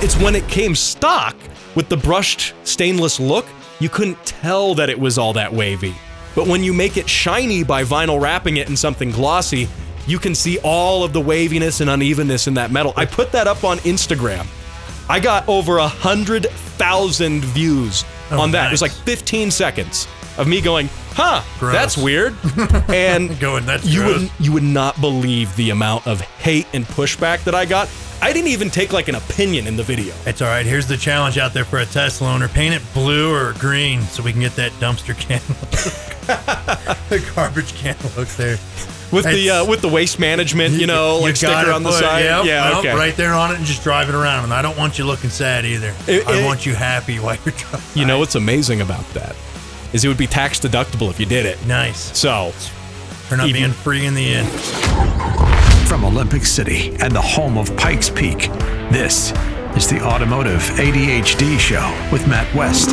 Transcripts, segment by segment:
It's when it came stock with the brushed stainless look, you couldn't tell that it was all that wavy. But when you make it shiny by vinyl wrapping it in something glossy, you can see all of the waviness and unevenness in that metal. I put that up on Instagram. I got over 100,000 views on that. Nice. It was like 15 seconds of me going, gross. That's weird. And that's you would not believe the amount of hate and pushback that I got. I didn't even take like an opinion in the video. It's all right. Here's the challenge out there for a Tesla owner. Paint it blue or green so we can get that dumpster can look. The garbage can look there. With the waste management, like sticker on the side. Okay. Right there on it and just drive it around. And I don't want you looking sad either. I want you happy while you're driving. You know what's amazing about that is it would be tax deductible if you did it. Nice. So, turn out being free in the end. From Olympic City and the home of Pikes Peak, this is the Automotive ADHD Show with Matt West.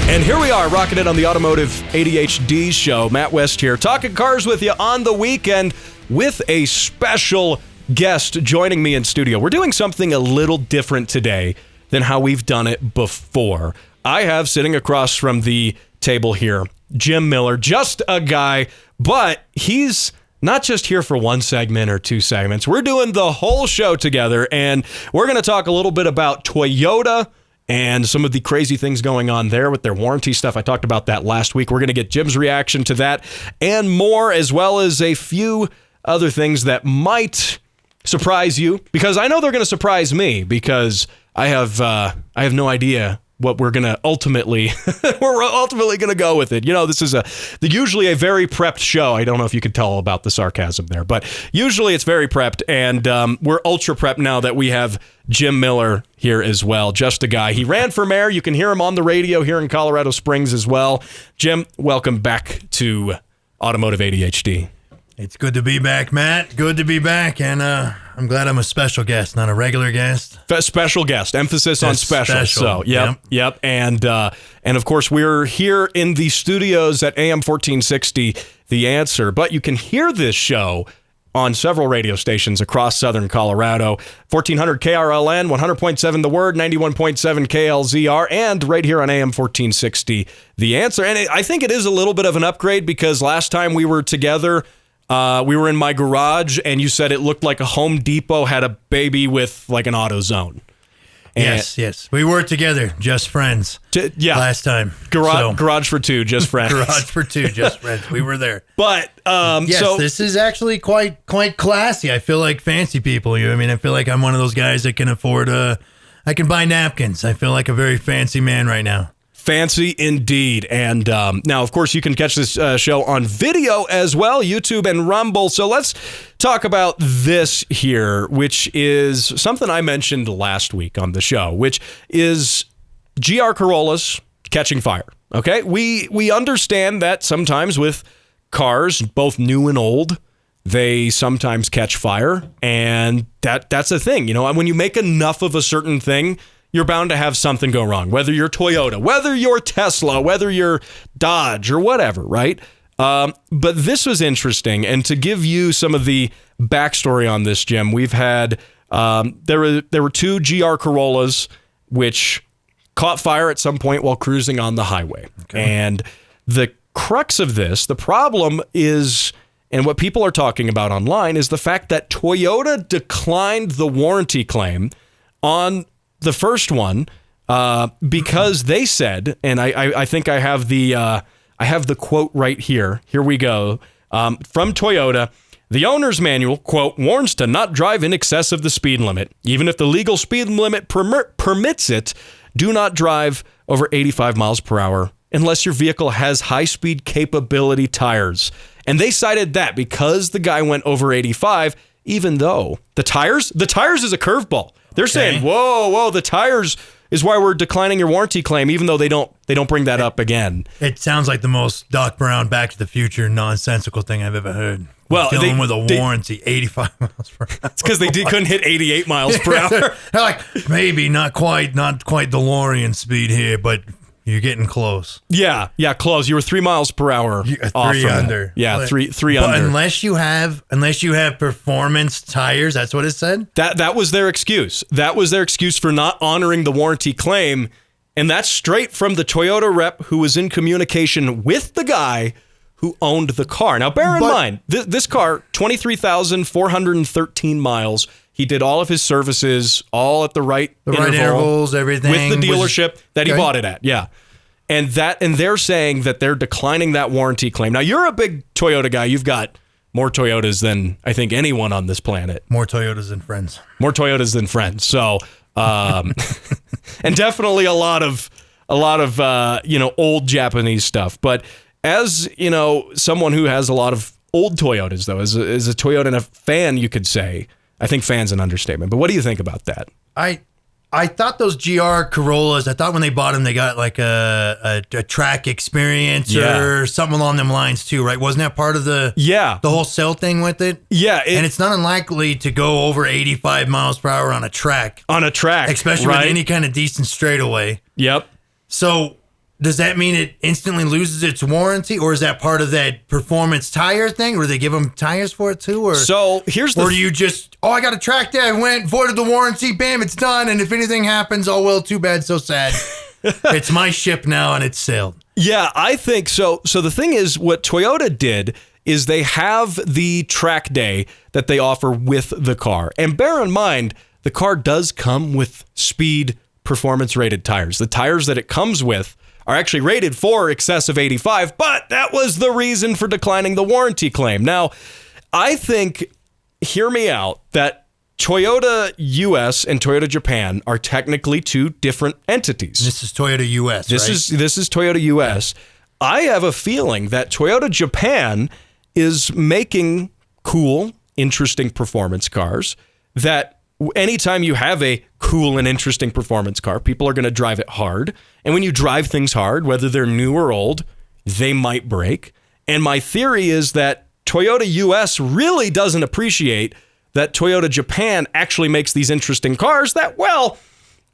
And here we are, rocking it on the Automotive ADHD Show. Matt West here, talking cars with you on the weekend with a special guest joining me in studio. We're doing something a little different today than how we've done it before. I have sitting across from the table here, Jim Miller, just a guy, but he's not just here for one segment or two segments. We're doing the whole show together, and we're going to talk a little bit about Toyota and some of the crazy things going on there with their warranty stuff. I talked about that last week. We're going to get Jim's reaction to that and more, as well as a few other things that might surprise you, because I know they're going to surprise me, because I have no idea what we're going to ultimately going to go with it. This is usually a very prepped show. I don't know if you could tell about the sarcasm there, but usually it's very prepped, and we're ultra prepped now that we have Jim Miller here as well. Just a guy. He ran for mayor. You can hear him on the radio here in Colorado Springs as well. Jim, welcome back to Automotive ADHD. It's good to be back, Matt. Good to be back, and I'm glad I'm a special guest, not a regular guest. Special guest, emphasis on special. So, yep. And of course, we're here in the studios at AM 1460, The Answer. But you can hear this show on several radio stations across southern Colorado. 1400 KRLN, 100.7 The Word, 91.7 KLZR, and right here on AM 1460, The Answer. And I think it is a little bit of an upgrade, because last time we were together, we were in my garage, and you said it looked like a Home Depot had a baby with like an AutoZone. And yes. We were together, just friends. Last time. Garage for two, just friends. Garage for two, just friends. We were there. But this is actually quite classy. I feel like fancy people. I feel like I'm one of those guys that can afford I can buy napkins. I feel like a very fancy man right now. Fancy indeed. And now, of course, you can catch this show on video as well, YouTube and Rumble. So let's talk about this here, which is something I mentioned last week on the show, which is GR Corollas catching fire. Okay, we understand that sometimes with cars, both new and old, they sometimes catch fire, and that's a thing. When you make enough of a certain thing, you're bound to have something go wrong, whether you're Toyota, whether you're Tesla, whether you're Dodge or whatever, right? But this was interesting. And to give you some of the backstory on this, Jim, we've had, there were two GR Corollas which caught fire at some point while cruising on the highway. Okay. And the crux of this, the problem is, and what people are talking about online, is the fact that Toyota declined the warranty claim on the first one, because they said, and I think I have the quote right here. Here we go. From Toyota, the owner's manual, quote, warns to not drive in excess of the speed limit. Even if the legal speed limit permits it, do not drive over 85 miles per hour unless your vehicle has high-speed capability tires. And they cited that because the guy went over 85, even though the tires is a curveball. They're saying, whoa, the tires is why we're declining your warranty claim, even though they don't bring that up again. It sounds like the most Doc Brown Back to the Future nonsensical thing I've ever heard. Well, dealing with a warranty, 85 miles per hour. It's because they couldn't hit 88 miles per hour. They're like, maybe not quite DeLorean speed here, but You're getting close. Yeah, close. You were 3 miles per hour off three from under. That. Yeah, But- three But under. unless you have performance tires, that's what it said. That was their excuse. That was their excuse for not honoring the warranty claim, and that's straight from the Toyota rep who was in communication with the guy who owned the car. Now, bear in mind, this car, 23,413 miles. He did all of his services, all at the right intervals, everything. with the dealership that he bought it at. Yeah. And they're saying that they're declining that warranty claim. Now, you're a big Toyota guy. You've got more Toyotas than I think anyone on this planet. More Toyotas than friends. More Toyotas than friends. So, and definitely a lot of old Japanese stuff. But as, someone who has a lot of old Toyotas, though, as a Toyota fan, you could say, I think fan's an understatement. But what do you think about that? I thought those GR Corollas, I thought when they bought them, they got like a track experience or something along them lines too, right? Wasn't that part of the whole cell thing with it? Yeah. And it's not unlikely to go over 85 miles per hour on a track. Especially with any kind of decent straightaway. Yep. So does that mean it instantly loses its warranty, or is that part of that performance tire thing? Or do they give them tires for it too? Or so here's the. Or do you just, I got a track day, I went, voided the warranty, bam, it's done. And if anything happens, oh well, too bad, so sad. It's my ship now and it's sailed. Yeah, I think so. So the thing is, what Toyota did is they have the track day that they offer with the car. And bear in mind, the car does come with speed performance rated tires. The tires that it comes with are actually rated for excess of 85, but that was the reason for declining the warranty claim. Now, I think, hear me out, that Toyota US and Toyota Japan are technically two different entities. This is Toyota US, This is Toyota US. I have a feeling that Toyota Japan is making cool, interesting performance cars that anytime you have a cool and interesting performance car, people are going to drive it hard. And when you drive things hard, whether they're new or old, they might break. And my theory is that Toyota US really doesn't appreciate that Toyota Japan actually makes these interesting cars that, well,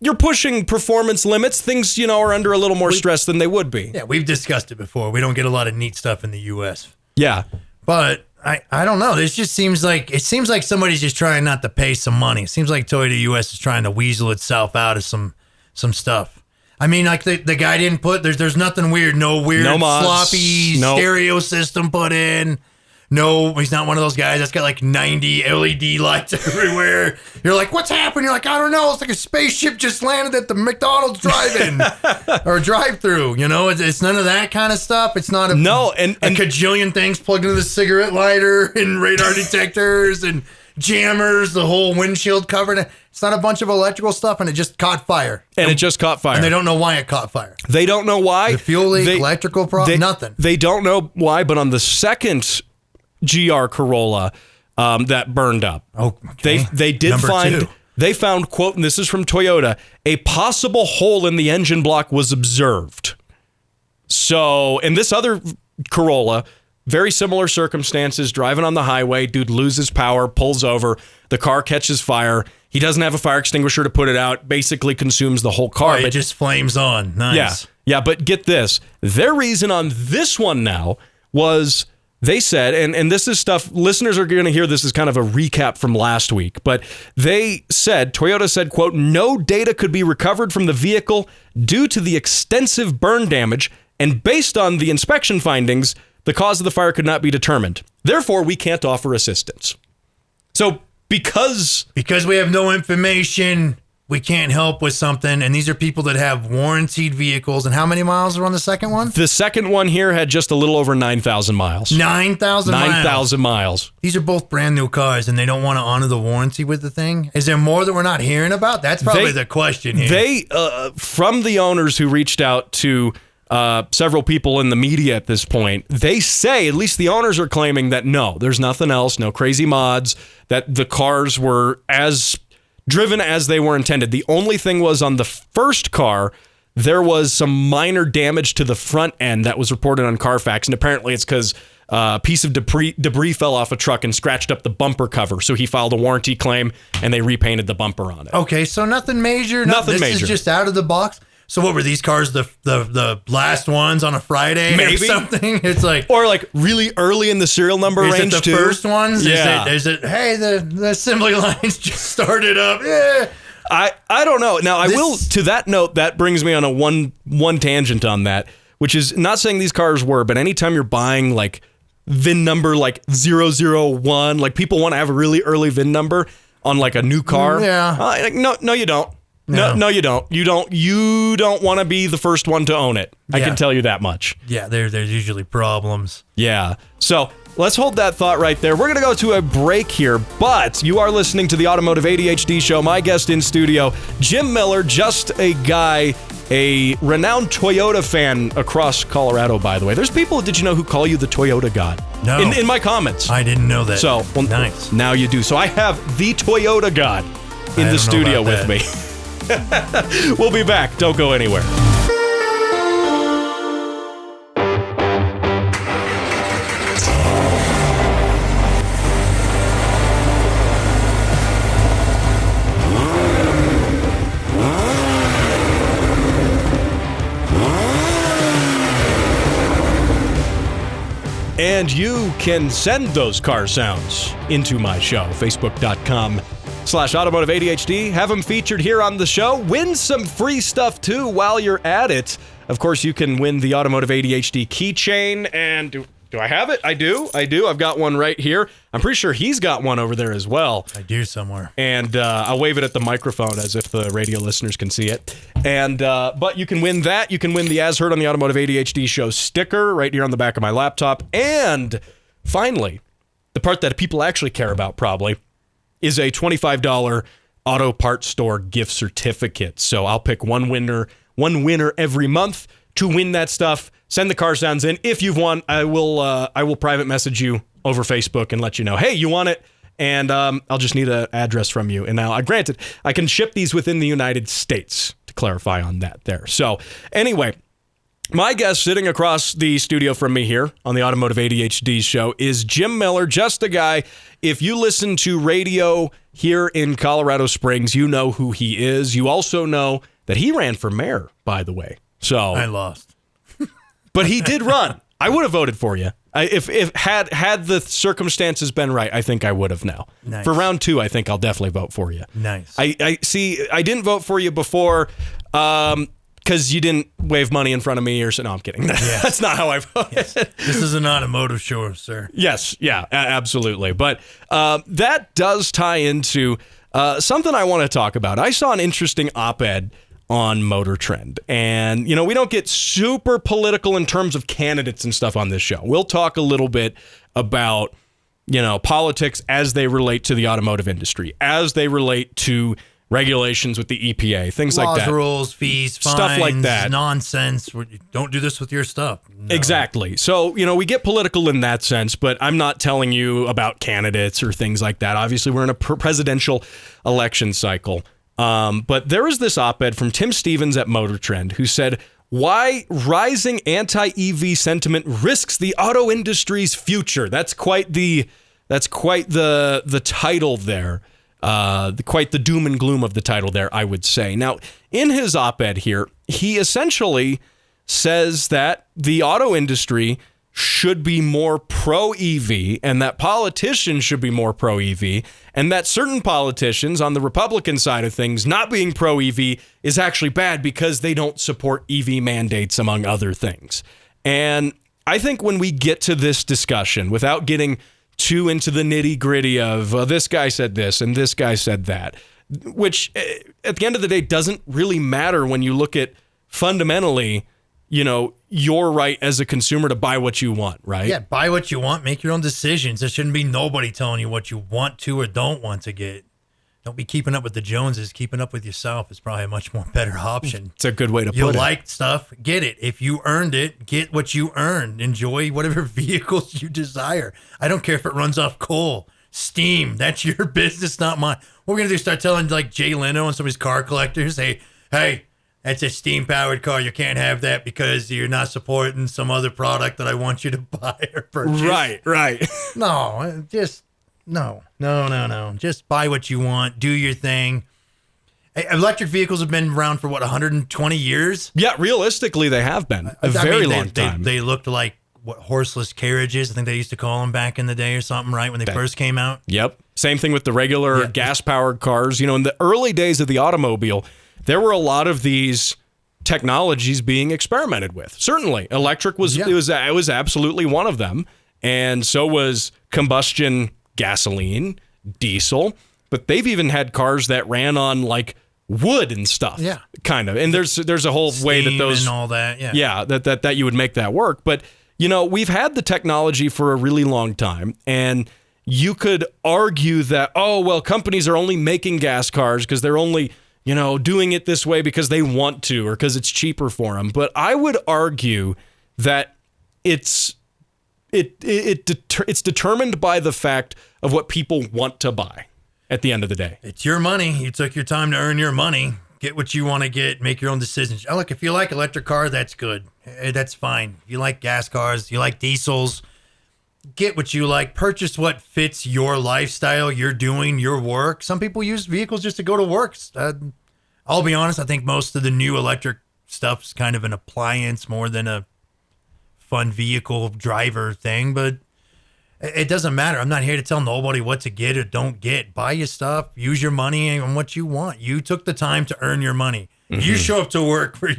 you're pushing performance limits. Things, are under a little more stress than they would be. Yeah, we've discussed it before. We don't get a lot of neat stuff in the US. Yeah. But I don't know. This just seems like somebody's just trying not to pay some money. It seems like Toyota US is trying to weasel itself out of some stuff. I mean, like the guy didn't put there's nothing weird, no mods, sloppy stereo system put in. No, he's not one of those guys that's got like 90 LED lights everywhere. You're like, what's happening? You're like, I don't know. It's like a spaceship just landed at the McDonald's drive-in or drive-through. It's none of that kind of stuff. It's not a cajillion things plugged into the cigarette lighter and radar detectors and jammers, the whole windshield covered. It's not a bunch of electrical stuff, and it just caught fire. And it just caught fire. And they don't know why it caught fire. They don't know why. The fuel leak, electrical problem, nothing. They don't know why, but on the second GR Corolla that burned up. Okay. They did Number find, two. They found, quote, and this is from Toyota, a possible hole in the engine block was observed. So, in this other Corolla, very similar circumstances, driving on the highway, dude loses power, pulls over, the car catches fire. He doesn't have a fire extinguisher to put it out, basically consumes the whole car. It just flames on. Nice. Yeah, but get this. Their reason on this one now was they said, and this is stuff, listeners are going to hear this as kind of a recap from last week, but Toyota said, quote, no data could be recovered from the vehicle due to the extensive burn damage, and based on the inspection findings, the cause of the fire could not be determined. Therefore, we can't offer assistance. So because we have no information, we can't help with something. And these are people that have warranted vehicles. And how many miles are on the second one? The second one here had just a little over 9,000 miles. 9,000 miles? 9,000 miles. These are both brand new cars, and they don't want to honor the warranty with the thing? Is there more that we're not hearing about? That's probably the question here. They, from the owners who reached out to several people in the media at this point, they say, at least the owners are claiming that no, there's nothing else, no crazy mods, that the cars were as driven as they were intended. The only thing was on the first car, there was some minor damage to the front end that was reported on Carfax, and apparently it's because a piece of debris fell off a truck and scratched up the bumper cover, so he filed a warranty claim, and they repainted the bumper on it. Okay, so nothing major. Nothing major. This is just out of the box. So what were these cars? The last ones on a Friday Maybe. or something? It's like, or like really early in the serial number is range it the too. first ones? Yeah. Is it? Hey, the assembly lines just started up. Yeah. I don't know. Now I will, to that note, that brings me on a one tangent on that, which is not saying these cars were, but anytime you're buying like VIN number like 001, like people want to have a really early VIN number on like a new car. Yeah. No, you don't. No, you don't. You don't want to be the first one to own it. I can tell you that much. Yeah, there's usually problems. Yeah. So let's hold that thought right there. We're going to go to a break here, but you are listening to the Automotive ADHD Show. My guest in studio, Jim Miller, just a guy, a renowned Toyota fan across Colorado, by the way. There's people, did you know, who call you the Toyota God? No. In my comments. I didn't know that. So, well, nice. Now you do. So I have the Toyota God in the studio with me. We'll be back. Don't go anywhere. And you can send those car sounds into my show, facebook.com/automotive ADHD. Have them featured here on the show. Win some free stuff too while you're at it. Of course, you can win the Automotive ADHD keychain. And do I have it? I do. I've got one right here. I'm pretty sure he's got one over there as well. I do somewhere. And I'll wave it at the microphone as if the radio listeners can see it. And but you can win that. You can win the As Heard on the Automotive ADHD Show sticker right here on the back of my laptop. And finally, the part that people actually care about probably is a $25 auto parts store gift certificate. So I'll pick one winner every month to win that stuff. Send the car sounds in. If you've won, I will private message you over Facebook and let you know, hey, you want it? And I'll just need an address from you. And now, granted, I can ship these within the United States, to clarify on that there. So anyway, my guest sitting across the studio from me here on the Automotive ADHD Show is Jim Miller, just a guy. If you listen to radio here in Colorado Springs, you know who he is. You also know that he ran for mayor, by the way. So I lost. But he did run. I would have voted for you. If had the circumstances been right, I think I would have now. Nice. For round 2, I think I'll definitely vote for you. Nice. I see. I didn't vote for you before because you didn't wave money in front of me or so. No, I'm kidding. Yes. That's not how I voted. Yes. This is an automotive show, sir. Yes. Yeah, absolutely. But that does tie into something I want to talk about. I saw an interesting op-ed on Motor Trend. And, you know, we don't get super political in terms of candidates and stuff on this show. We'll talk a little bit about, you know, politics as they relate to the automotive industry, as they relate to regulations with the EPA, things Laws, like that. Rules, fees, fines, stuff like that. Nonsense. Don't do this with your stuff. No. Exactly. So, you know, we get political in that sense, but I'm not telling you about candidates or things like that. Obviously, we're in a presidential election cycle. But there was this op-ed from Tim Stevens at Motor Trend who said, why rising anti-EV sentiment risks the auto industry's future. That's quite the title there. Quite the doom and gloom of the title there, I would say. Now, in his op-ed here, he essentially says that the auto industry should be more pro-EV and that politicians should be more pro-EV and that certain politicians on the Republican side of things not being pro-EV is actually bad because they don't support EV mandates, among other things. And I think when we get to this discussion, without getting too into the nitty-gritty of this guy said this and this guy said that, which at the end of the day doesn't really matter when you look at fundamentally, you know, your right as a consumer to buy what you want, right? Yeah, buy what you want, make your own decisions. There shouldn't be nobody telling you what you want to or don't want to get. Don't be keeping up with the Joneses. Keeping up with yourself is probably a much more better option. It's a good way to put it. You like stuff, get it. If you earned it, get what you earned. Enjoy whatever vehicles you desire. I don't care if it runs off coal, steam. That's your business, not mine. What we're going to do, start telling like Jay Leno and some of his car collectors, hey, that's a steam-powered car. You can't have that because you're not supporting some other product that I want you to buy or purchase. Right. No. Just buy what you want. Do your thing. Electric vehicles have been around for, 120 years? Yeah, realistically, they have been a very long time. They looked like horseless carriages, I think they used to call them back in the day or something, right, when they first came out? Yep. Same thing with the regular gas-powered cars. In the early days of the automobile, there were a lot of these technologies being experimented with. Certainly, electric was it was absolutely one of them, and so was combustion gasoline, diesel. But they've even had cars that ran on like wood and stuff. Yeah, kind of. And there's a whole Steam way that those and all that. that you would make that work. But we've had the technology for a really long time, and you could argue that, oh, well, companies are only making gas cars because they're only, doing it this way because they want to or because it's cheaper for them. But I would argue that it's determined by the fact of what people want to buy at the end of the day. It's your money. You took your time to earn your money. Get what you want to get. Make your own decisions. Oh, look, if you like electric car, that's good. That's fine. If you like gas cars, you like diesels, get what you like. Purchase what fits your lifestyle, you're doing, your work. Some people use vehicles just to go to work. I'll be honest, I think most of the new electric stuff's kind of an appliance more than a fun vehicle driver thing, but it doesn't matter. I'm not here to tell nobody what to get or don't get. Buy your stuff. Use your money on what you want. You took the time to earn your money. Mm-hmm. You show up to work for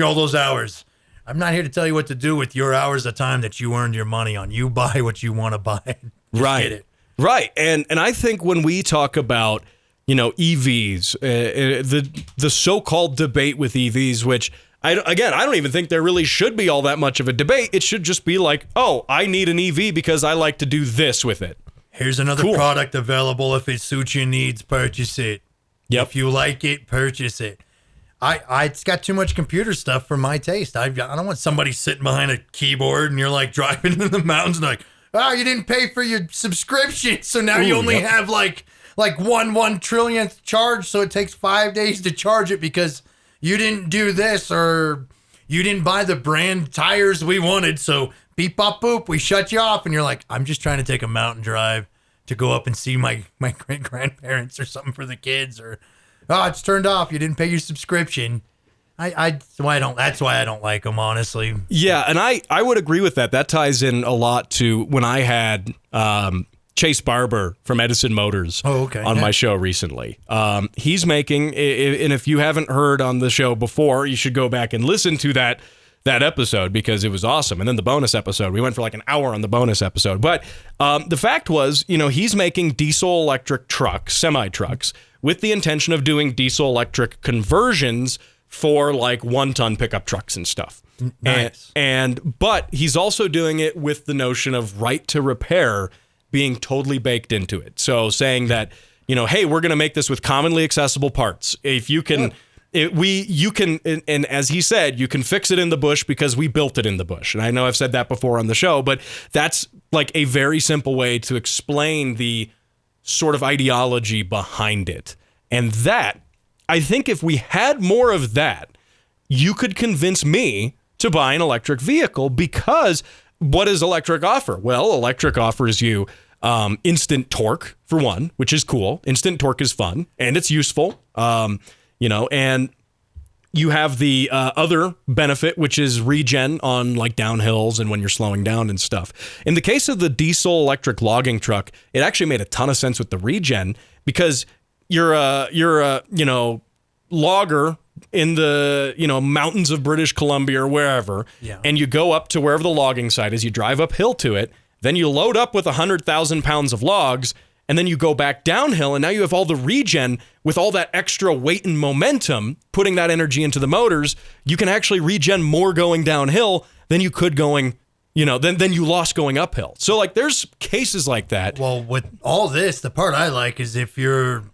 all those hours. I'm not here to tell you what to do with your hours of time that you earned your money on. You buy what you want to buy. Right. Get it. Right. And I think when we talk about, EVs, the so-called debate with EVs, which I don't even think there really should be all that much of a debate. It should just be like, oh, I need an EV because I like to do this with it. Here's another product available. If it suits your needs, purchase it. Yep. If you like it, purchase it. It's got too much computer stuff for my taste. I don't want somebody sitting behind a keyboard and you're like driving in the mountains and like, oh, you didn't pay for your subscription, so now you only have like 1/1 trillionth charge, so it takes 5 days to charge it because you didn't do this or you didn't buy the brand tires we wanted, so beep, bop, boop, we shut you off. And you're like, I'm just trying to take a mountain drive to go up and see my great-grandparents or something for the kids, or, oh, it's turned off. You didn't pay your subscription. That's why I don't like them, honestly. Yeah, and I would agree with that. That ties in a lot to when I had Chase Barber from Edison Motors on my show recently. He's making, and if you haven't heard on the show before, you should go back and listen to that episode because it was awesome. And then the bonus episode, we went for like an hour on the bonus episode. But the fact was, he's making diesel electric trucks, semi-trucks, with the intention of doing diesel electric conversions for like 1-ton pickup trucks and stuff. Nice. But he's also doing it with the notion of right to repair being totally baked into it. So saying that, hey, we're going to make this with commonly accessible parts. If you can, and as he said, you can fix it in the bush because we built it in the bush. And I know I've said that before on the show, but that's like a very simple way to explain the sort of ideology behind it. And that, I think if we had more of that, you could convince me to buy an electric vehicle because what does electric offer? Well, electric offers you instant torque, for one, which is cool. Instant torque is fun, and it's useful, and you have the other benefit, which is regen on like downhills and when you're slowing down and stuff. In the case of the diesel electric logging truck, it actually made a ton of sense with the regen because you're a logger in the mountains of British Columbia or wherever, and you go up to wherever the logging site is, you drive uphill to it, then you load up with 100,000 pounds of logs, and then you go back downhill, and now you have all the regen with all that extra weight and momentum, putting that energy into the motors. You can actually regen more going downhill than you could going, than you lost going uphill. So like there's cases like that. Well, with all this, the part I like is if you're,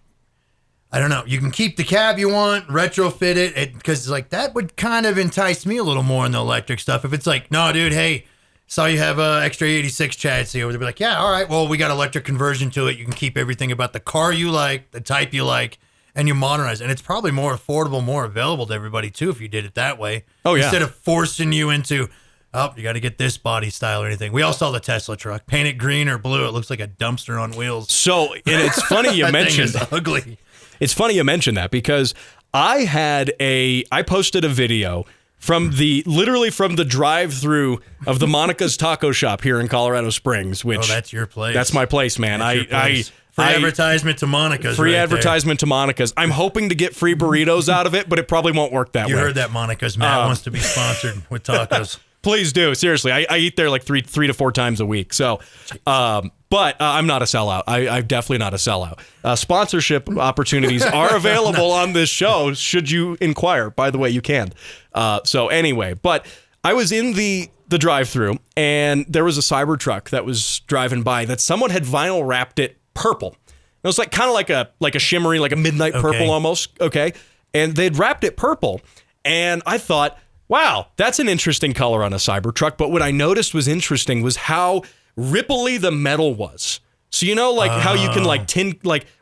I don't know, you can keep the cab you want, retrofit it, because like that would kind of entice me a little more in the electric stuff. If it's like, no, dude, hey, saw you have a extra 86 chassis, or they'd be like, yeah, all right, well, we got electric conversion to it. You can keep everything about the car you like, the type you like, and you modernize. And it's probably more affordable, more available to everybody too if you did it that way. Oh yeah. Instead of forcing you into, oh, you got to get this body style or anything. We all saw the Tesla truck. Paint it green or blue. It looks like a dumpster on wheels. So, and it's funny you mentioned thing is ugly. It's funny you mentioned that because I posted a video from literally from the drive-through of the Monica's Taco Shop here in Colorado Springs, which that's your place. That's my place, man. Free advertisement to Monica's. Free advertisement to Monica's. I'm hoping to get free burritos out of it, but it probably won't work that way. You heard that, Monica's. Matt wants to be sponsored with tacos. Please do. Seriously. I eat there like three to four times a week. So, but I'm not a sellout. I'm definitely not a sellout. Sponsorship opportunities are available on this show should you inquire. By the way, you can. So anyway, but I was in the drive-thru and there was a CyberTruck that was driving by that someone had vinyl wrapped it purple. It was like kind of like a shimmery, like a midnight purple almost. Okay. And they'd wrapped it purple. And I thought, wow, that's an interesting color on a Cybertruck. But what I noticed was interesting was how ripply the metal was. So, like how you can like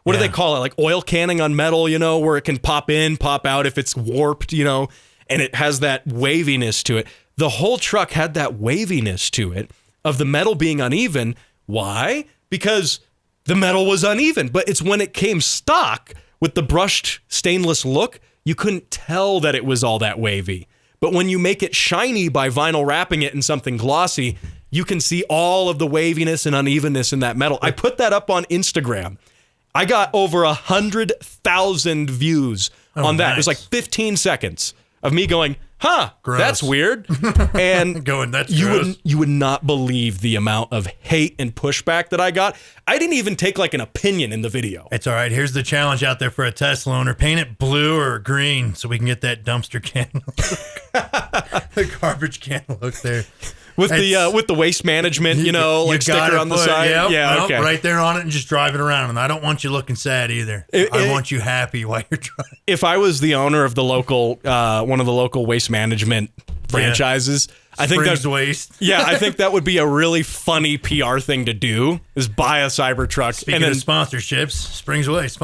what do they call it? Like oil canning on metal, where it can pop in, pop out if it's warped, and it has that waviness to it. The whole truck had that waviness to it of the metal being uneven. Why? Because the metal was uneven. But it's when it came stock with the brushed stainless look, you couldn't tell that it was all that wavy. But when you make it shiny by vinyl wrapping it in something glossy, you can see all of the waviness and unevenness in that metal. I put that up on Instagram. I got over 100,000 views on that. Nice. It was like 15 seconds of me going, gross. That's weird. And that's you would not believe the amount of hate and pushback that I got. I didn't even take like an opinion in the video. It's all right. Here's the challenge out there for a Tesla owner. Paint it blue or green so we can get that dumpster can look. The garbage can look there. With the waste management, sticker on the side. Okay. Right there on it and just drive it around. And I don't want you looking sad either. I want you happy while you're driving. If I was the owner of the local, one of the local waste management franchises, I think that's waste. I think that would be a really funny PR thing to do is buy a Cybertruck. Speaking of sponsorships, Springs Waste,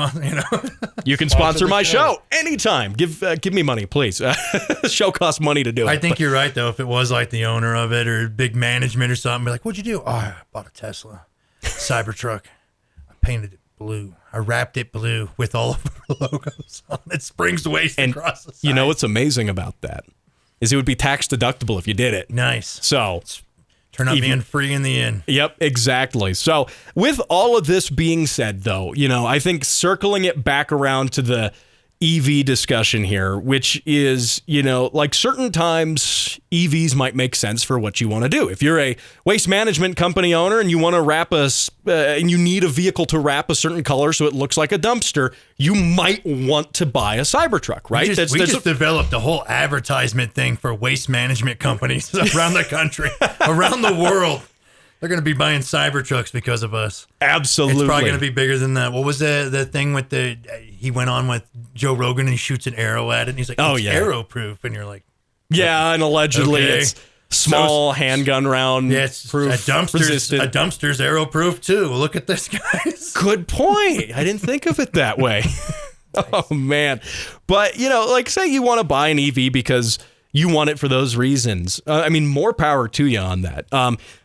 you can sponsor my show anytime. Give me money, please. The show costs money to do it. I think you're right though. If it was like the owner of it or big management or something, be like, "What'd you do?" "Oh, I bought a Tesla Cybertruck. I painted it blue. I wrapped it blue with all of our logos on it. Springs Waste across the side." You know what's amazing about that? Is it would be tax deductible if you did it. Nice. So turn out being free in the end. Yep, exactly. So with all of this being said, though, I think circling it back around to the EV discussion here, which is, like certain times EVs might make sense for what you want to do. If you're a waste management company owner and you want to wrap and you need a vehicle to wrap a certain color so it looks like a dumpster, you might want to buy a Cybertruck, right? We just developed a whole advertisement thing for waste management companies around the country, around the world. They're going to be buying Cybertrucks because of us. Absolutely. It's probably going to be bigger than that. What was the thing with he went on with Joe Rogan and he shoots an arrow at it and he's like, it's arrow proof. And you're like, yeah, and allegedly it's small handgun round proof. A dumpster's arrow proof too. Look at this, guys. Good point. I didn't think of it that way. Oh, man. But, like say you want to buy an EV because you want it for those reasons. More power to you on that.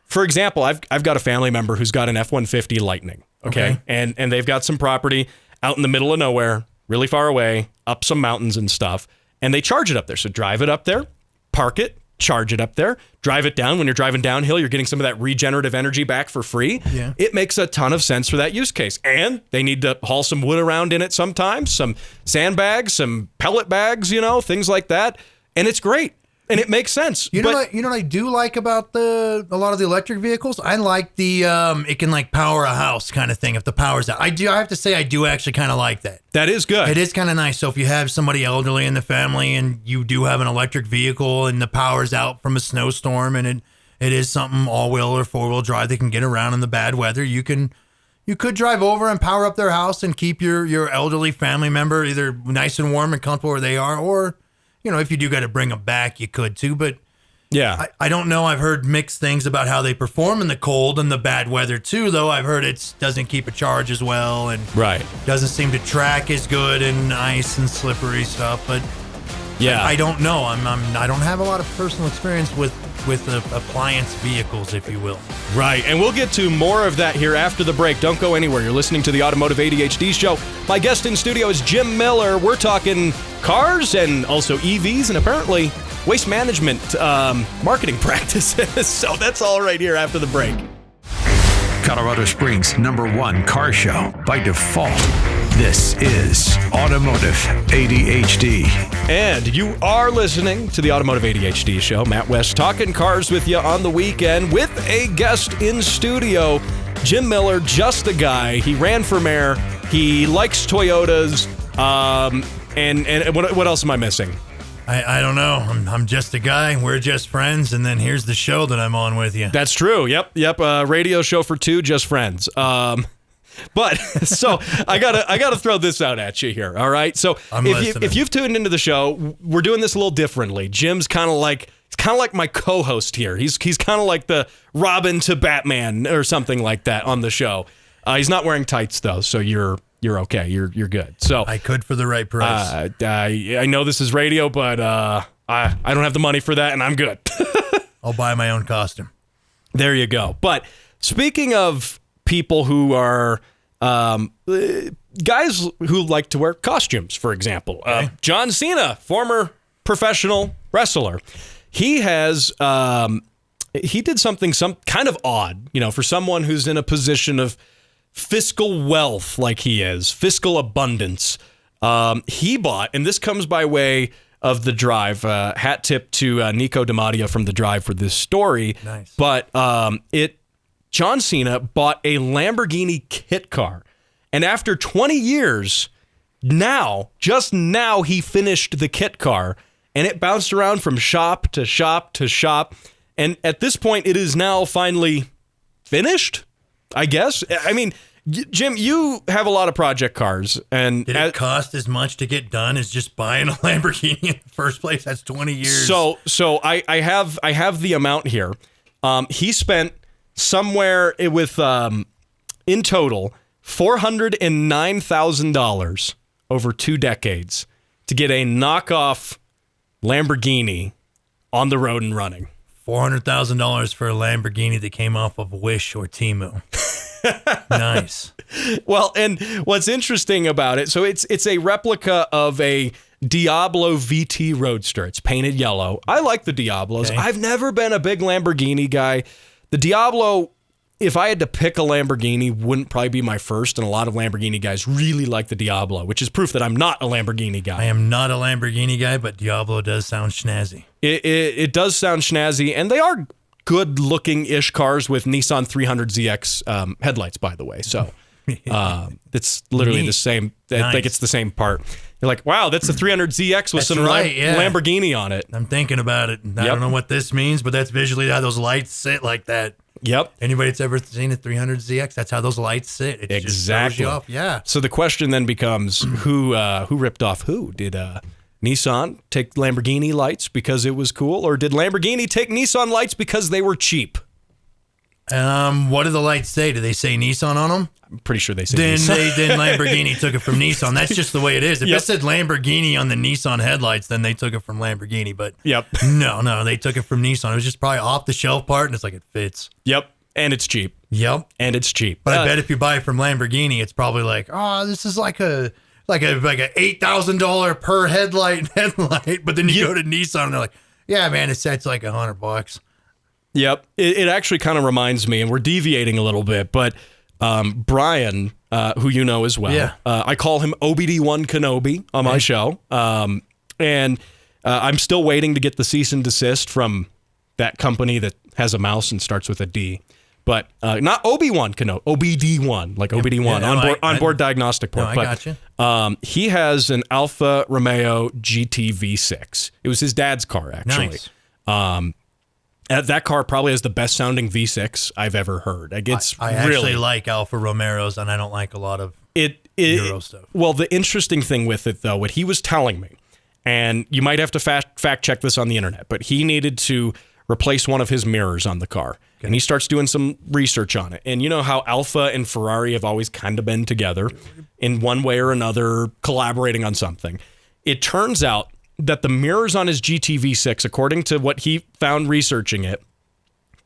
For example, I've got a family member who's got an F-150 Lightning, okay? And they've got some property out in the middle of nowhere, really far away, up some mountains and stuff, and they charge it up there. So drive it up there, park it, charge it up there, drive it down. When you're driving downhill, you're getting some of that regenerative energy back for free. Yeah. It makes a ton of sense for that use case. And they need to haul some wood around in it sometimes, some sandbags, some pellet bags, things like that. And it's great. And it makes sense. You know what I do like about a lot of the electric vehicles? I like the it can like power a house kind of thing if the power's out. I have to say I do actually kind of like that. That is good. It is kind of nice. So if you have somebody elderly in the family and you do have an electric vehicle and the power's out from a snowstorm and it is something all-wheel or four-wheel drive that can get around in the bad weather, you could drive over and power up their house and keep your elderly family member either nice and warm and comfortable where they are, or if you do got to bring them back, you could too. But yeah, I don't know. I've heard mixed things about how they perform in the cold and the bad weather too, though. I've heard it doesn't keep a charge as well and right. doesn't seem to track as good in ice and slippery stuff. But Yeah. I don't know. I don't have a lot of personal experience with appliance vehicles, if you will. Right, and we'll get to more of that here after the break. Don't go anywhere. You're listening to the Automotive ADHD Show. My guest in studio is Jim Miller. We're talking cars and also EVs and apparently waste management marketing practices. So that's all right here after the break. Colorado Springs' #1 car show by default. This is Automotive ADHD. And you are listening to the Automotive ADHD Show. Matt West talking cars with you on the weekend with a guest in studio, Jim Miller, just a guy. He ran for mayor. He likes Toyotas. And what else am I missing? I don't know. I'm just a guy. We're just friends. And then here's the show that I'm on with you. That's true. Yep. Radio show for two, just friends. But so I gotta throw this out at you here. All right. So if you've tuned into the show, we're doing this a little differently. Jim's kind of like my co-host here. He's kind of like the Robin to Batman or something like that on the show. He's not wearing tights though, so you're okay. You're good. So I could for the right price. I know this is radio, but I don't have the money for that, and I'm good. I'll buy my own costume. There you go. But speaking of people who are guys who like to wear costumes, for example. Okay. John Cena, former professional wrestler. He has he did something kind of odd, for someone who's in a position of fiscal wealth like he is, fiscal abundance. He bought, and this comes by way of The Drive, hat tip to Nico DiMatteo from The Drive for this story. Nice. But John Cena bought a Lamborghini kit car. And after 20 years, just now, he finished the kit car. And it bounced around from shop to shop to shop. And at this point, it is now finally finished, I guess. I mean, Jim, you have a lot of project cars. And did it cost as much to get done as just buying a Lamborghini in the first place? That's 20 years. So I have the amount here. He spent somewhere with in total $409,000 over 2 decades to get a knockoff Lamborghini on the road and running. $400,000 for a Lamborghini that came off of Wish or Temu. Nice. Well, and what's interesting about it, so it's a replica of a Diablo VT Roadster. It's painted yellow. I like the Diablos. Okay. I've never been a big Lamborghini guy. The Diablo, if I had to pick a Lamborghini, wouldn't probably be my first, and a lot of Lamborghini guys really like the Diablo, which is proof that I'm not a Lamborghini guy. I am not a Lamborghini guy, but Diablo does sound snazzy. It does sound snazzy, and they are good-looking-ish cars with Nissan 300ZX headlights, by the way. So it's literally the same. I think it's the same part. You're like, wow, that's a 300ZX with some Lamborghini on it. I'm thinking about it. I don't know what this means, but that's visually how those lights sit like that. Yep. Anybody that's ever seen a 300ZX, that's how those lights sit. It exactly. just throws you off. Yeah. So the question then becomes, who ripped off who? Did Nissan take Lamborghini lights because it was cool, or did Lamborghini take Nissan lights because they were cheap? What do the lights say? Do they say Nissan on them? I'm pretty sure they say Nissan. Then Lamborghini took it from Nissan. That's just the way it is. If it said Lamborghini on the Nissan headlights, then they took it from Lamborghini. But no, they took it from Nissan. It was just probably off the shelf part, and it's like it fits. Yep, and it's cheap. Yep, and it's cheap. But I bet if you buy it from Lamborghini, it's probably like, oh, this is like a $8,000 per headlight. But then you go to Nissan, and they're like, yeah, man, it's like $100. Yep. It actually kind of reminds me, and we're deviating a little bit, but Brian, who you know as well, I call him OBD1 Kenobi on my show. And I'm still waiting to get the cease and desist from that company that has a mouse and starts with a D. But not Obi-Wan Kenobi, OBD1, like OBD1, onboard diagnostic port. No, I got you. He has an Alfa Romeo GT V6. It was his dad's car, actually. Nice. That car probably has the best sounding V6 I've ever heard. I actually like Alfa Romeos, and I don't like a lot of Euro stuff. Well, the interesting thing with it, though, what he was telling me, and you might have to fact check this on the internet, but he needed to replace one of his mirrors on the car. Okay. And he starts doing some research on it. And you know how Alfa and Ferrari have always kind of been together in one way or another, collaborating on something. It turns out that the mirrors on his GTV6, according to what he found researching it,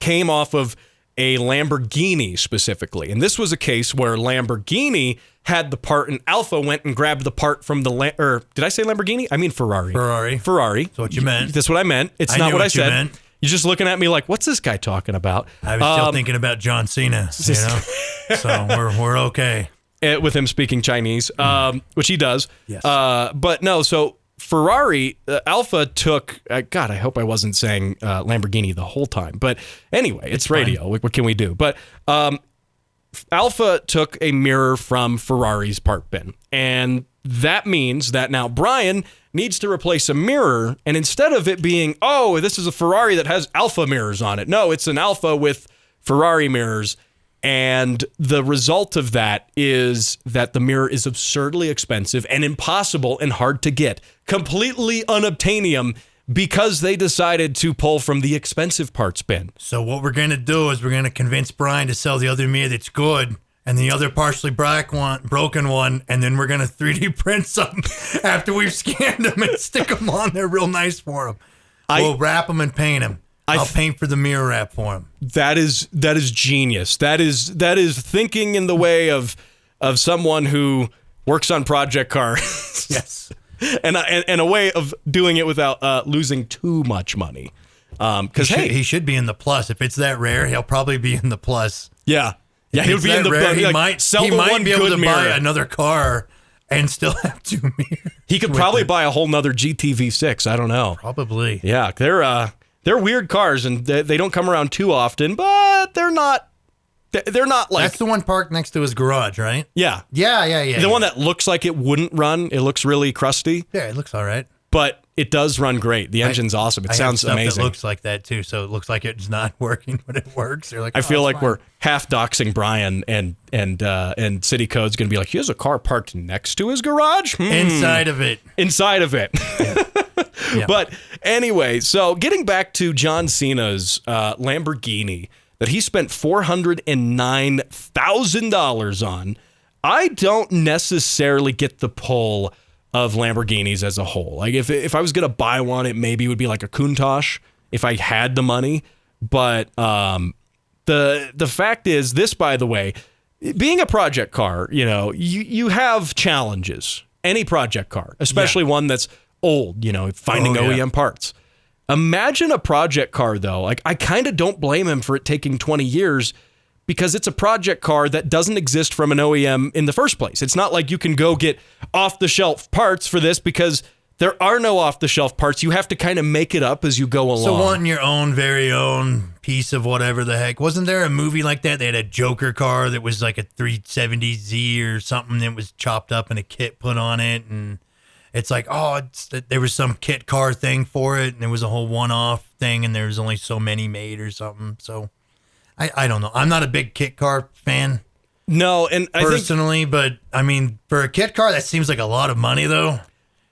came off of a Lamborghini specifically. And this was a case where Lamborghini had the part and Alfa went and grabbed the part from the, or did I say Lamborghini? I mean Ferrari. Ferrari. That's what you meant. That's what I meant. It's not what I said. Meant. You're just looking at me like, what's this guy talking about? I was still thinking about John Cena, you know? So we're okay. With him speaking Chinese, which he does. Yes. But no, so Ferrari, Alfa took, God, I hope I wasn't saying Lamborghini the whole time. But anyway, it's radio. What can we do? But Alfa took a mirror from Ferrari's part bin. And that means that now Brian needs to replace a mirror. And instead of it being, oh, this is a Ferrari that has Alfa mirrors on it. No, it's an Alfa with Ferrari mirrors. And the result of that is that the mirror is absurdly expensive and impossible and hard to get. Completely unobtainium because they decided to pull from the expensive parts bin. So what we're going to do is we're going to convince Brian to sell the other mirror that's good and the other partially broken one, and then we're going to 3D print some after we've scanned them and stick them on there real nice for him. We'll wrap them and paint them. I'll paint for the mirror wrap for him. That is genius. That is thinking in the way of someone who works on project cars. Yes. and a way of doing it without losing too much money. Because he should be in the plus. If it's that rare, he'll probably be in the plus. Yeah. Yeah, he'll be in the rare, he like, might sell he the might one be able good to mirror. buy another car and still have two mirrors. He could probably buy a whole nother GTV6. I don't know. Probably. Yeah, they're weird cars, and they don't come around too often, but they're not like... That's the one parked next to his garage, right? Yeah. Yeah. The one that looks like it wouldn't run. It looks really crusty. Yeah, it looks all right. But it does run great. The engine's awesome. It sounds have stuff amazing. That looks like that, too, so it looks like it's not working, but it works. You're like, I feel like fine. we're half doxing Brian, and City Code's going to be like, he has a car parked next to his garage? Inside of it. Yeah. Yeah. But anyway, so getting back to John Cena's Lamborghini that he spent $409,000 on, I don't necessarily get the pull of Lamborghinis as a whole. Like if I was going to buy one, it maybe would be like a Countach if I had the money. But the fact is this, by the way, being a project car, you have challenges. Any project car, especially one that's old, finding OEM parts. Imagine a project car, though. Like, I kind of don't blame him for it taking 20 years because it's a project car that doesn't exist from an OEM in the first place. It's not like you can go get off-the-shelf parts for this because there are no off-the-shelf parts. You have to kind of make it up as you go along. So wanting your own, very own piece of whatever the heck. Wasn't there a movie like that? They had a Joker car that was like a 370Z or something that was chopped up and a kit put on it, and it's like, there was some kit car thing for it, and there was a whole one-off thing, and there was only so many made or something. So, I don't know. I'm not a big kit car fan. No, and personally, but I mean, for a kit car, that seems like a lot of money, though.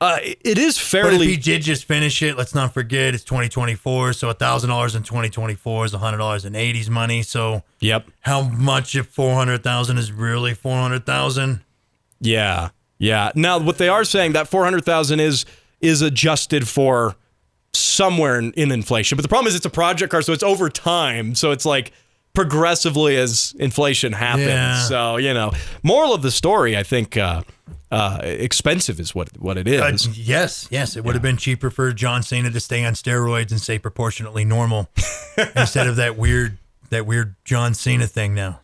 It is fairly. But if he did just finish it, let's not forget it's 2024, so $1,000 in 2024 is $100 in 80s money. So, yep. How much if 400,000 is really 400,000? Yeah. Yeah. Now, what they are saying, that 400,000 is adjusted for somewhere in inflation. But the problem is it's a project car, so it's over time. So it's like progressively as inflation happens. Yeah. So, moral of the story, I think expensive is what it is. Yes. It would have been cheaper for John Cena to stay on steroids and say proportionately normal instead of that weird John Cena thing now.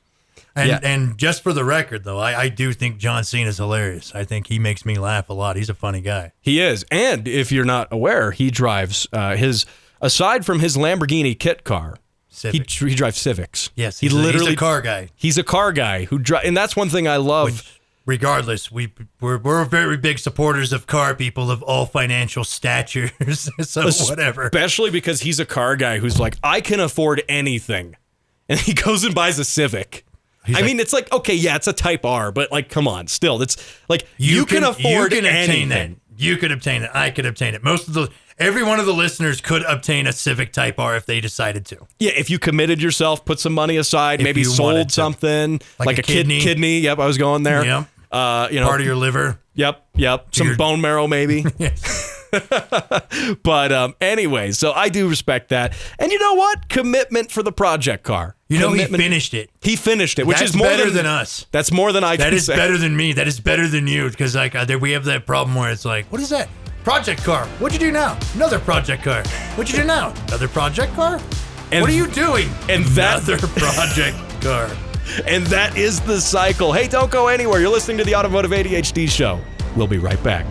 And just for the record, though, I do think John Cena's hilarious. I think he makes me laugh a lot. He's a funny guy. He is. And if you're not aware, he drives aside from his Lamborghini kit car, he drives Civics. Yes, he's a car guy. He's a car guy who drives, and that's one thing I love. Which, regardless, we're very big supporters of car people of all financial statures. So whatever. Especially because he's a car guy who's like, I can afford anything. And he goes and buys a Civic. It's like, okay, yeah, it's a Type R, but like, come on, still, it's like you can afford anything. That. You could obtain it. I could obtain it. Every one of the listeners could obtain a Civic Type R if they decided to. Yeah, if you committed yourself, put some money aside, maybe sold something like a kidney. Yep, I was going there. Yep. Part of your liver. Yep. Some bone marrow, maybe. Yes. But anyway, so I do respect that. And you know what? Commitment for the project car. He finished it. He finished it, which That's is more better than us. That's more than I can say. That is better than me. That is better than you. Because we have that problem where it's like, what is that? Project car. What'd you do now? Another project car. What'd you do now? Another project car? And what are you doing? And another project car. And that is the cycle. Hey, don't go anywhere. You're listening to the Automotive ADHD Show. We'll be right back.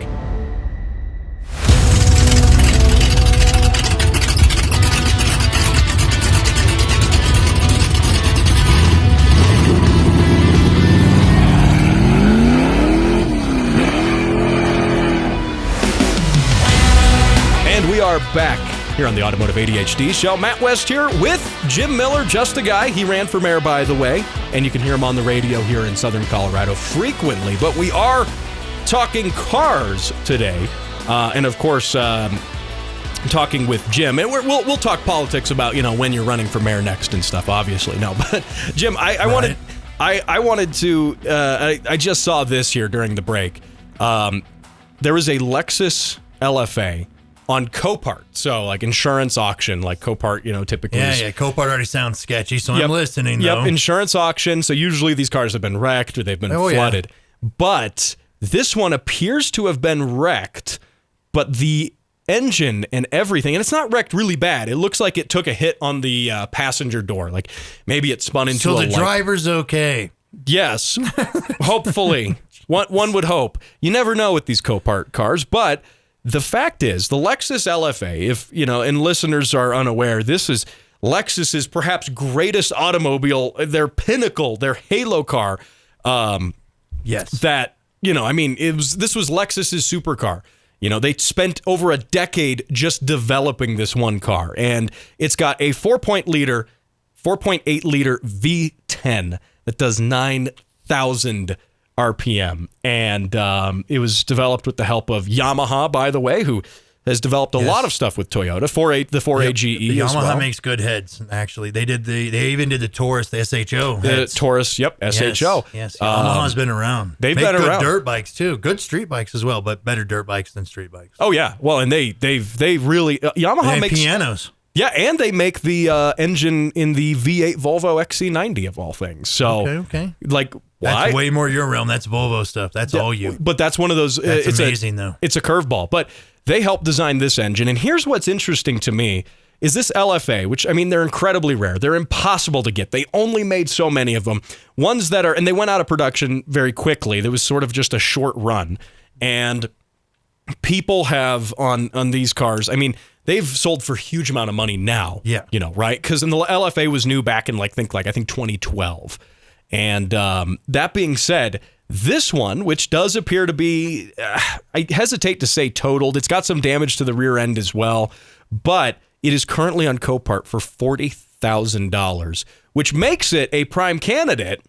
And we are back here on the Automotive ADHD Show. Matt West here with Jim Miller, just a guy. He ran for mayor, by the way, and you can hear him on the radio here in Southern Colorado frequently. But we are talking cars today, and of course, talking with Jim. And we'll talk politics about when you're running for mayor next and stuff. Obviously, no. But Jim, I wanted to. I just saw this here during the break. There was a Lexus LFA on Copart, so like insurance auction, like Copart, typically. Yeah, Copart already sounds sketchy, so I'm listening, though. Yep, insurance auction, so usually these cars have been wrecked or they've been flooded. Yeah. But this one appears to have been wrecked, but the engine and everything, and it's not wrecked really bad. It looks like it took a hit on the passenger door, like maybe it spun into a light. So the driver's okay. Yes, hopefully. One would hope. You never know with these Copart cars, but the fact is, the Lexus LFA, if and listeners are unaware, this is Lexus's perhaps greatest automobile, their pinnacle, their halo car. Yes. That, this was Lexus's supercar. They spent over a decade just developing this one car, and it's got a 4.8 liter V10 that does 9,000 RPM, and it was developed with the help of Yamaha, by the way, who has developed a lot of stuff with Toyota. The 4A GE the as well. Yamaha makes good heads. Actually, they even did the Taurus, the SHO. The Taurus, SHO. Yes. Yamaha's been around. They've been around. Good dirt bikes too. Good street bikes as well, but better dirt bikes than street bikes. Oh yeah. Well, and they really Yamaha makes pianos. Yeah, and they make the engine in the V8 Volvo XC90 of all things. So okay. Like. Why? That's way more your realm. That's Volvo stuff. That's all you. But that's one of those. It's amazing, though. It's a curveball. But they helped design this engine. And here's what's interesting to me is this LFA, which, they're incredibly rare. They're impossible to get. They only made so many of them. Ones that are, and they went out of production very quickly. There was sort of just a short run. And people have on these cars, they've sold for a huge amount of money now. Yeah. Right? Because the LFA was new back in I think 2012. And that being said, this one, which does appear to be, I hesitate to say totaled, it's got some damage to the rear end as well, but it is currently on Copart for $40,000, which makes it a prime candidate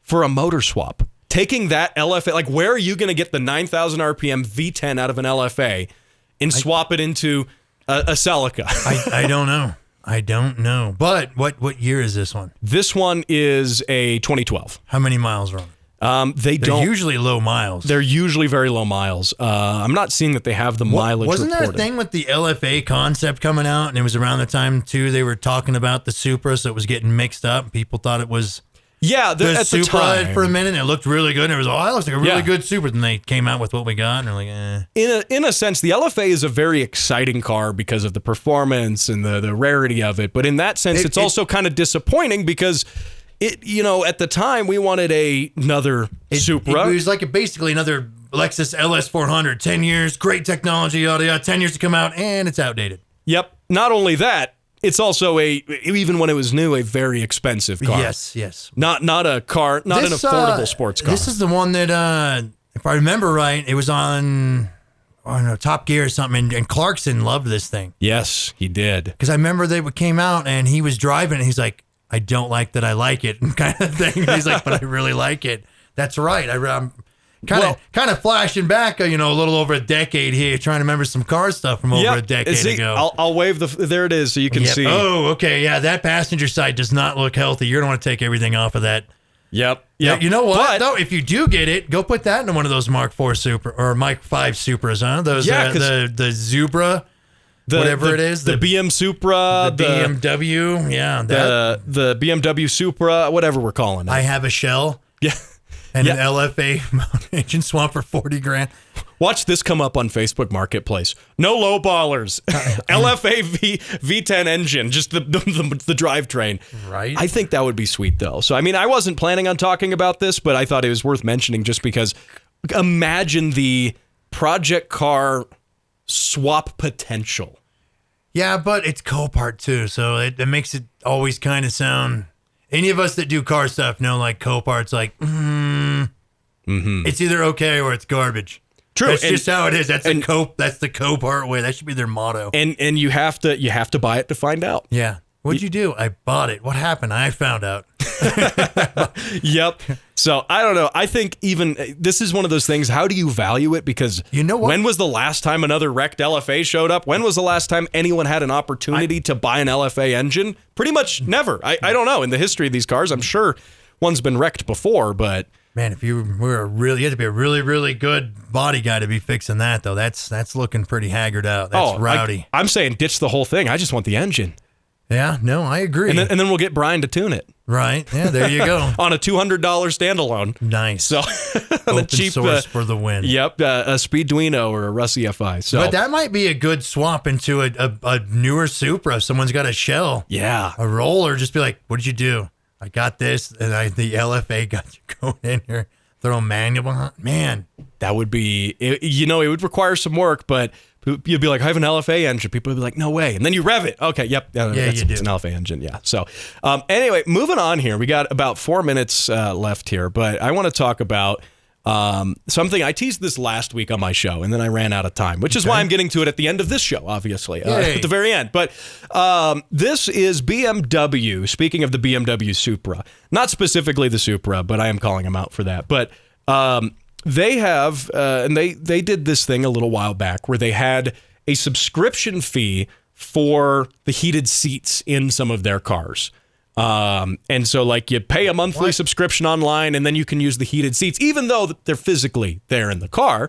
for a motor swap. Taking that LFA, where are you going to get the 9,000 RPM V10 out of an LFA and swap it into a Celica? I don't know. I don't know. But what year is this one? This one is a 2012. How many miles are on? They're usually low miles. They're usually very low miles. I'm not seeing that they have the mileage Wasn't reported. there a thing with the LFA concept coming out? And it was around the time, too, they were talking about the Supra, so it was getting mixed up. People thought it was... Yeah, the at Supra the time. for a minute, and it looked really good. And it was, that looks like a really good Supra. Then they came out with what we got, and they're like, In a sense, the LFA is a very exciting car because of the performance and the rarity of it. But in that sense, it's also kind of disappointing because it, at the time, we wanted another Supra. It was basically another Lexus LS400. 10 years, great technology, yada, yada, 10 years to come out, and it's outdated. Yep. Not only that, it's also even when it was new, a very expensive car. Yes. Not a car, an affordable sports car. This is the one that, if I remember right, it was on Top Gear or something, and Clarkson loved this thing. Yes, he did. Because I remember they came out and he was driving and he's like, I don't like that I like it, kind of thing. And he's like, but I really like it. That's right. I'm kind of flashing back, a little over a decade here, trying to remember some car stuff from over a decade ago. I'll wave there it is so you can see. Oh, okay. Yeah, that passenger side does not look healthy. You're going to want to take everything off of that. Yep. You know what? But, though, if you do get it, go put that in one of those Mark IV Super or Mark V Supras, huh? Those the Zubra, whatever it is, the BM Supra, the BMW, the BMW Supra, whatever we're calling it. I have a shell. Yeah. And an LFA engine swap for $40,000. Watch this come up on Facebook Marketplace. No low ballers. LFA V10 engine, just the drivetrain. Right. I think that would be sweet, though. So, I mean, I wasn't planning on talking about this, but I thought it was worth mentioning just because imagine the project car swap potential. Yeah, but it's Copart, too, so it makes it always kind of sound... Any of us that do car stuff know, like, Copart's like, it's either okay or it's garbage. True. That's just how it is. That's the Copart way. That should be their motto. And you have to buy it to find out. Yeah. What'd you do? I bought it. What happened? I found out. Yep. So I don't know. I think even this is one of those things. How do you value it? Because you know what? When was the last time another wrecked LFA showed up? When was the last time anyone had an opportunity to buy an LFA engine? Pretty much never. I don't know. In the history of these cars, I'm sure one's been wrecked before, but man, if you had to be a really, really good body guy to be fixing that, though. That's looking pretty haggard out. That's rowdy. I'm saying ditch the whole thing. I just want the engine. Yeah, no, I agree. And then we'll get Brian to tune it. Right. Yeah, there you go. On a $200 standalone. Nice. So open cheap, source for the win. Yep, a Speedduino or a Rusty FI. So, but that might be a good swap into a newer Supra. If someone's got a shell, a roller, just be like, "What did you do? I got this, and the LFA got you going in here. Throw a manual behind. Man, that would be. It would require some work, but. You'd be like, I have an LFA engine. People would be like, no way. And then you rev it. Okay, yep. You do. It's an LFA engine, yeah. So anyway, moving on here. We got about 4 minutes left here, but I want to talk about something. I teased this last week on my show, and then I ran out of time, which is why I'm getting to it at the end of this show, obviously, at the very end. But this is BMW. Speaking of the BMW Supra, not specifically the Supra, but I am calling them out for that. But they have, and they did this thing a little while back where they had a subscription fee for the heated seats in some of their cars. And so like you pay a monthly subscription online and then you can use the heated seats, even though they're physically there in the car.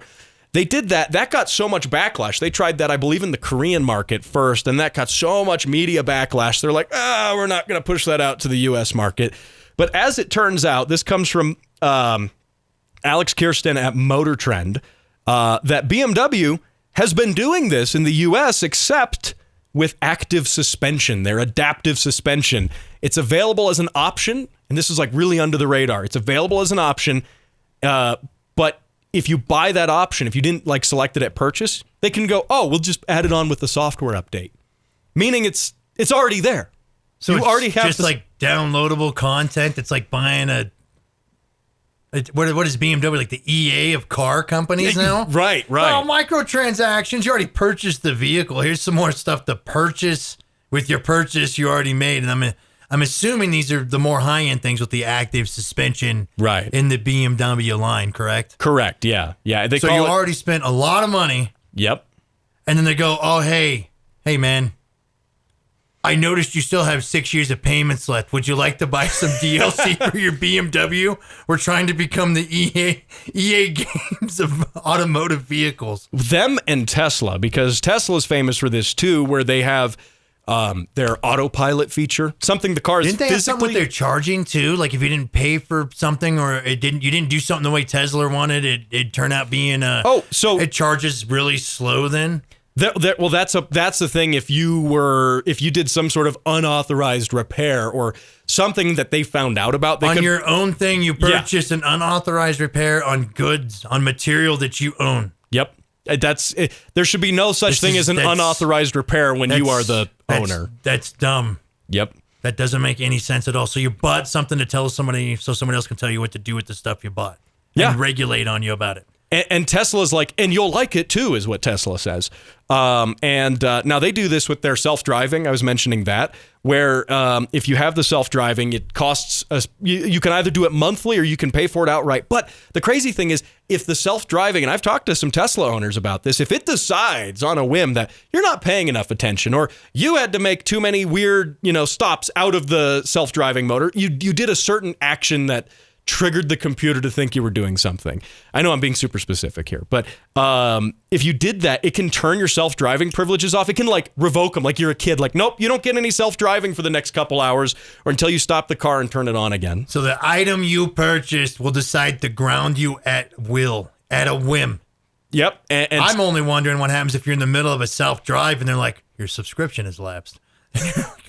They did that. That got so much backlash. They tried that, I believe, in the Korean market first, and that got so much media backlash. They're like, we're not going to push that out to the U.S. market. But as it turns out, this comes from... Alex Kirsten at Motor Trend, that BMW has been doing this in the U.S. except with active suspension, their adaptive suspension. It's available as an option, and this is like really under the radar. It's available as an option, but if you buy that option, if you didn't like select it at purchase, they can go, we'll just add it on with the software update, meaning it's already there. So you it's already have just like downloadable content. It's like buying what is BMW, like the EA of car companies now? Right. Well, microtransactions, you already purchased the vehicle. Here's some more stuff to purchase with your purchase you already made. And I'm assuming these are the more high-end things with the active suspension in the BMW line, correct? Correct, yeah. So you already spent a lot of money. Yep. And then they go, hey, man, I noticed you still have 6 years of payments left. Would you like to buy some DLC for your BMW? We're trying to become the EA games of automotive vehicles. Them and Tesla, because Tesla's famous for this too, where they have their autopilot feature, something the car is Didn't they have something with their charging too? Like if you didn't pay for something or you didn't do something the way Tesla wanted, it'd turn out being it charges really slow then? Well, that's the thing. If you did some sort of unauthorized repair or something that they found out about, your own thing, you purchased an unauthorized repair on goods, on material that you own. Yep, there should be no such thing as an unauthorized repair when you are the owner. That's dumb. Yep, that doesn't make any sense at all. So you bought something to tell somebody, so somebody else can tell you what to do with the stuff you bought. And regulate on you about it. And Tesla's like, and you'll like it too, is what Tesla says. Now they do this with their self-driving. I was mentioning that, where if you have the self-driving, it costs you can either do it monthly or you can pay for it outright. But the crazy thing is, if the self-driving, and I've talked to some Tesla owners about this, if it decides on a whim that you're not paying enough attention, or you had to make too many weird, stops out of the self-driving motor, you did a certain action that triggered the computer to think you were doing something. I know I'm being super specific here, but if you did that, it can turn your self-driving privileges off. It can like revoke them like you're a kid. Like, nope, you don't get any self-driving for the next couple hours or until you stop the car and turn it on again. So the item you purchased will decide to ground you at will, at a whim. Yep. And I'm only wondering what happens if you're in the middle of a self-drive and they're like, your subscription has lapsed.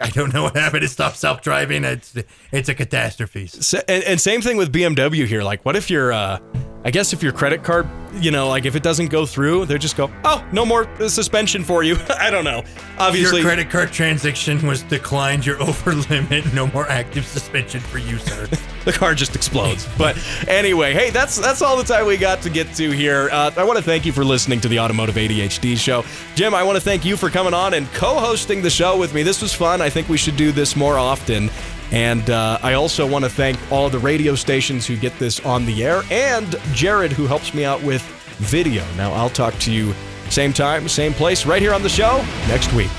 I don't know what happened. It stopped self-driving. It's a catastrophe. And same thing with BMW here. Like, what if your, I guess if your credit card, like if it doesn't go through, they just go, oh, no more suspension for you. I don't know. Obviously, your credit card transaction was declined. You're over limit. No more active suspension for you, sir. The car just explodes. But anyway, hey, that's all the time we got to get to here. I want to thank you for listening to the Automotive ADHD show. Jim, I want to thank you for coming on and co-hosting the show with me. This was fun. I think we should do this more often. And I also want to thank all of the radio stations who get this on the air and Jared, who helps me out with video. Now, I'll talk to you same time, same place, right here on the show next week.